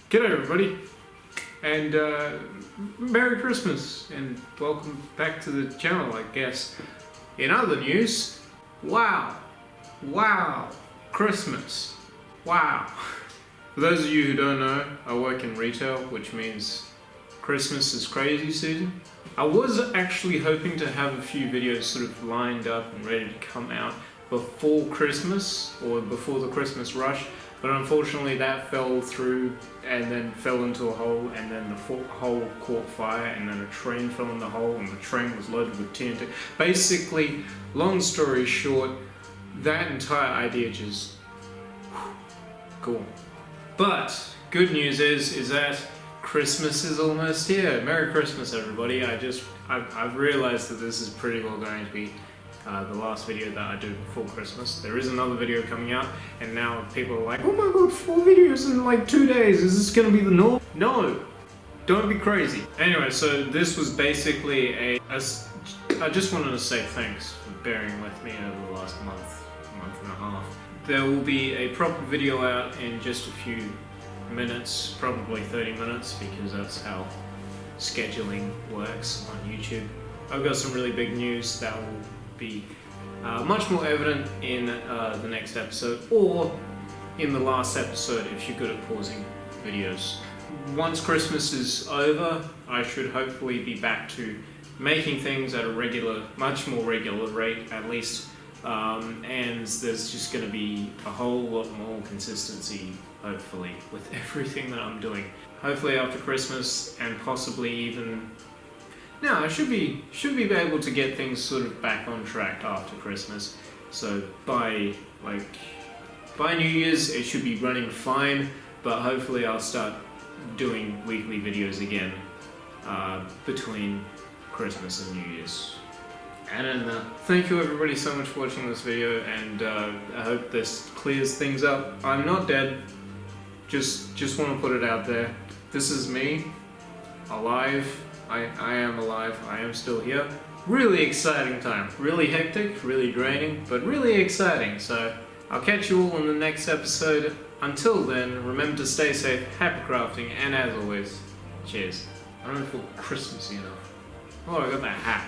G'day everybody, and Merry Christmas, and welcome back to the channel, I guess. In other news, wow, Christmas, wow. For those of you who don't know, I work in retail, which means Christmas is crazy season. I was actually hoping to have a few videos sort of lined up and ready to come out before Christmas, or before the Christmas rush, but unfortunately that fell through and then fell into a hole, and then the hole caught fire, and then a train fell in the hole, and the train was loaded with TNT. Basically, long story short, that entire idea just cool. But good news is that Christmas is almost here. Merry Christmas, everybody. I've realized that this is pretty well going to be the last video that I do before Christmas. There is another video coming out, and now people are like, oh my god, 4 videos in like 2 days, is this gonna be the norm? No, don't be crazy. Anyway, so this was basically I just wanted to say thanks for bearing with me over the last month and a half. There will be a proper video out in just a few minutes, probably 30 minutes, because that's how scheduling works on YouTube. I've got some really big news that will be much more evident in the next episode, or in the last episode if you're good at pausing videos. Once Christmas is over, I should hopefully be back to making things at a much more regular rate, at least, and there's just going to be a whole lot more consistency, hopefully, with everything that I'm doing. Hopefully after Christmas, and possibly even now, I should be able to get things sort of back on track after Christmas. So by New Year's, it should be running fine. But hopefully, I'll start doing weekly videos again between Christmas and New Year's. And thank you everybody so much for watching this video, and I hope this clears things up. I'm not dead. Just want to put it out there. This is me, alive. I am alive, I am still here. Really exciting time. Really hectic, really draining, but really exciting. So I'll catch you all in the next episode. Until then, remember to stay safe, happy crafting, and as always, cheers. I don't feel Christmassy enough. Oh, I got that hat.